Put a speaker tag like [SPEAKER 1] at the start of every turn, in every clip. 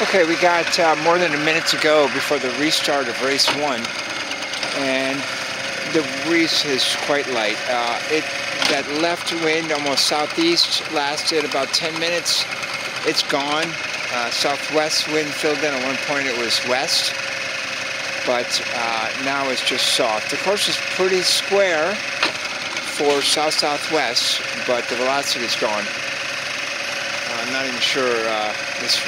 [SPEAKER 1] Okay, we got more than a minute to go before the restart of race one, and the breeze is quite light. That left wind, almost southeast, lasted about 10 minutes. It's gone. Southwest wind filled in. At one point it was west, but now it's just soft. The course is pretty square for south-southwest, but the velocity is gone. I'm not even sure this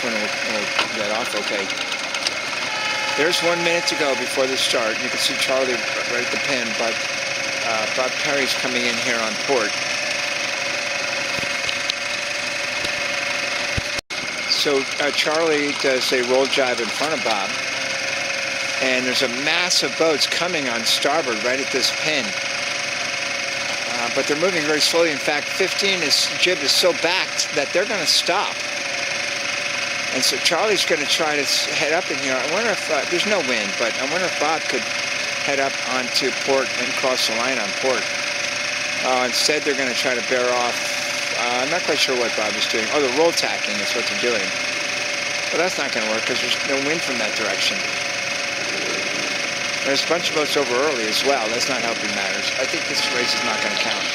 [SPEAKER 1] one will get off okay. There's 1 minute to go before the start. You can see Charlie right at the pin, but Bob Perry's coming in here on port. So Charlie does a roll jibe in front of Bob, and there's a mass of boats coming on starboard right at this pin. But they're moving very slowly. In fact, 15's jib is so backed that they're going to stop. And so Charlie's going to try to head up in here. I wonder if, there's no wind, but I wonder if Bob could head up onto port and cross the line on port. Instead, they're going to try to bear off. I'm not quite sure what Bob is doing. Oh, the roll tacking is what they're doing. But that's not going to work because there's no wind from that direction. There's a bunch of boats over early as well. That's not helping matters. I think this race is not going to count.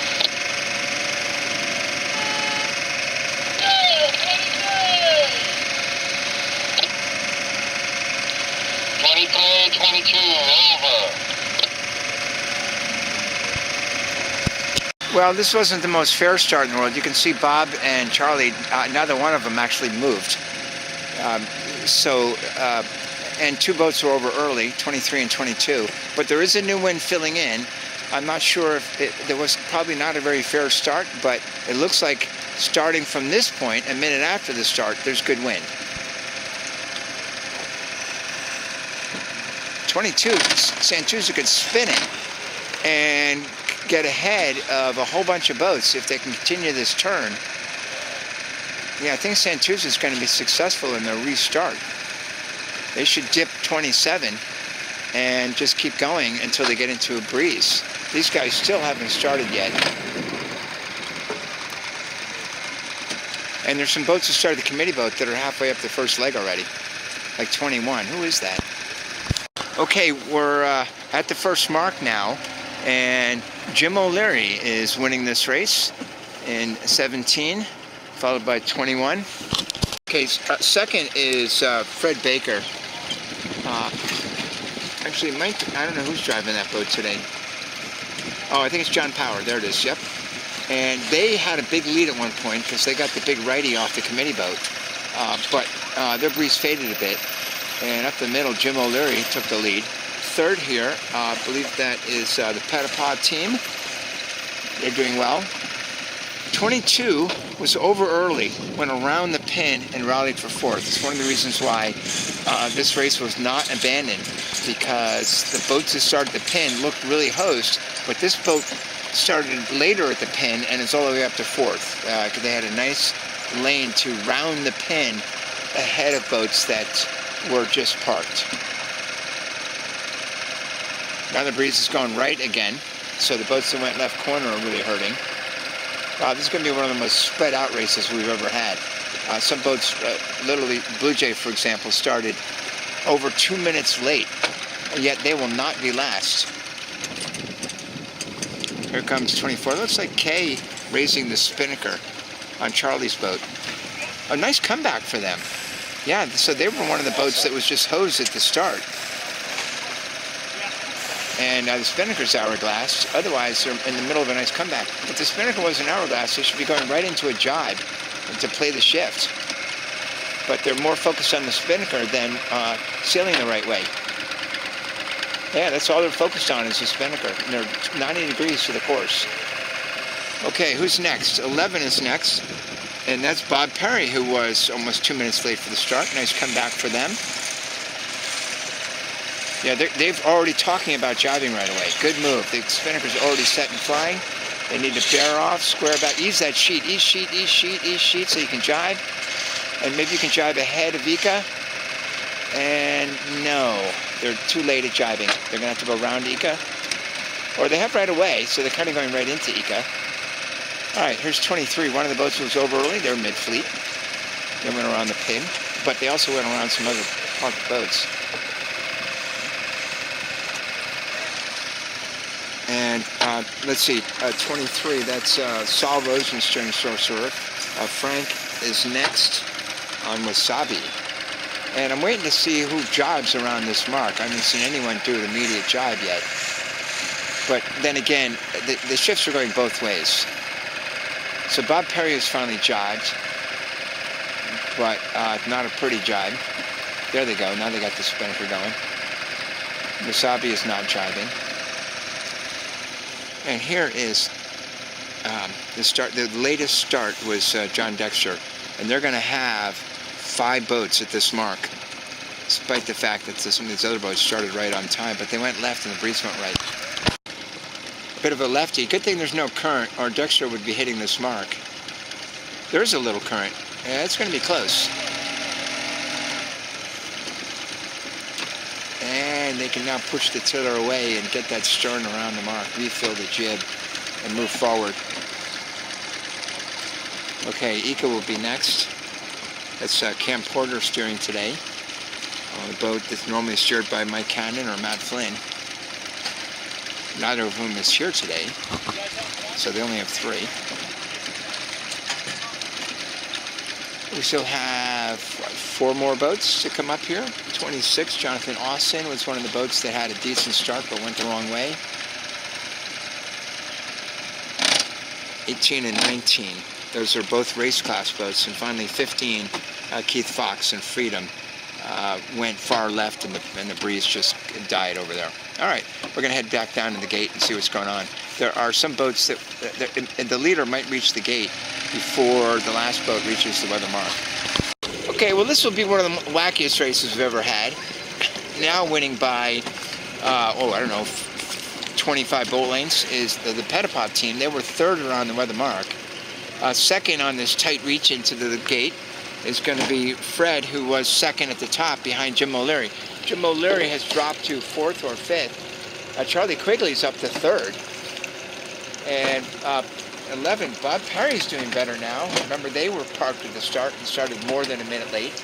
[SPEAKER 1] Well, this wasn't the most fair start in the world. You can see Bob and Charlie, neither one of them actually moved. And two boats were over early, 23 and 22. But there is a new wind filling in. I'm not sure if there was probably not a very fair start, but it looks like starting from this point, a minute after the start, there's good wind. 22, Santuza could spin it and get ahead of a whole bunch of boats if they can continue this turn. Yeah, I think Santuza is going to be successful in their restart. They should dip 27 and just keep going until they get into a breeze. These guys still haven't started yet. And there's some boats that started the committee boat that are halfway up the first leg already, like 21. Who is that? Okay, we're at the first mark now, and Jim O'Leary is winning this race in 17, followed by 21. Okay, second is Fred Baker. Actually, I don't know who's driving that boat today. Oh, I think it's John Power. There it is, yep. And they had a big lead at one point because they got the big righty off the committee boat. But their breeze faded a bit. And up the middle, Jim O'Leary took the lead. Third here, I believe that is the Petapod team. They're doing well. 22 was over early, went around the pin and rallied for fourth. It's one of the reasons why this race was not abandoned, because the boats that started the pin looked really hosed, but this boat started later at the pin and is all the way up to fourth. They had a nice lane to round the pin ahead of boats that were just parked. Now the breeze is going right again, so the boats that went left corner are really hurting. Wow, this is going to be one of the most spread out races we've ever had. Some boats, literally, Blue Jay, for example, started over 2 minutes late, yet they will not be last. Here comes 24. It looks like Kay raising the spinnaker on Charlie's boat. A nice comeback for them. Yeah, so they were one of the boats that was just hosed at the start. And the spinnaker's hourglass. Otherwise, they're in the middle of a nice comeback. If the spinnaker was an hourglass, they should be going right into a jibe to play the shift. But they're more focused on the spinnaker than sailing the right way. Yeah, that's all they're focused on is the spinnaker. And they're 90 degrees to the course. Okay, who's next? 11 is next. And that's Bob Perry, who was almost 2 minutes late for the start. Nice comeback for them. Yeah, they've already talking about jibing right away. Good move. The spinnaker's already set and flying. They need to bear off, square back, ease that sheet, ease sheet, ease sheet, ease sheet, so you can jibe. And maybe you can jibe ahead of Ika. And no, they're too late at jibing. They're going to have to go around Ika. Or they have right away, so they're kind of going right into Ika. All right, here's 23. One of the boats was over early. They're mid-fleet. They went around the pin. but they also went around some other parked boats. And let's see, 23, that's Saul Rosenstern Sorcerer. Frank is next on Wasabi. And I'm waiting to see who jibes around this mark. I haven't seen anyone do an immediate jibe yet. But then again, the shifts are going both ways. So Bob Perry has finally jibed, but not a pretty jibe. There they go. Now they got the spinnaker going. Wasabi is not jibing. And here is the start. The latest start was John Dexter, and they're going to have 5 boats at this mark, despite the fact that some of these other boats started right on time, but they went left and the breeze went right. Bit of a lefty. Good thing there's no current, or Dexter would be hitting this mark. There's a little current. Yeah, it's going to be close. And they can now push the tiller away and get that stern around the mark, refill the jib, and move forward. Okay, Ika will be next. That's Cam Porter steering today on a boat that's normally steered by Mike Cannon or Matt Flynn. Neither of whom is here today, so they only have 3. We still have 4 more boats to come up here. 26, Jonathan Austin was one of the boats that had a decent start but went the wrong way. 18 and 19, those are both race class boats. And finally 15, Keith Fox and Freedom went far left, and the breeze just died over there. All right, we're going to head back down to the gate and see what's going on. There are some boats that the leader might reach the gate before the last boat reaches the weather mark. Okay, well, this will be one of the wackiest races we've ever had. Now winning by, I don't know, 25 boat lengths is the Petapop team. They were 3rd around the weather mark. Second on this tight reach into the gate is going to be Fred, who was 2nd at the top behind Jim O'Leary. Jim O'Leary has dropped to 4th or 5th. Charlie Quigley's up to 3rd. And 11, Bob Perry's doing better now. Remember, they were parked at the start and started more than a minute late.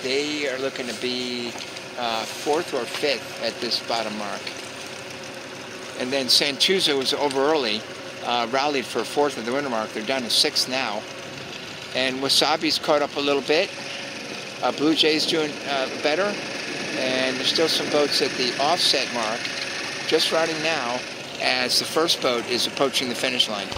[SPEAKER 1] They are looking to be 4th or 5th at this bottom mark. And then Santuzo was over early, rallied for 4th at the winter mark. They're down to 6th now. And Wasabi's caught up a little bit. Blue Jay's doing better. And there's still some boats at the offset mark, just routing now as the first boat is approaching the finish line.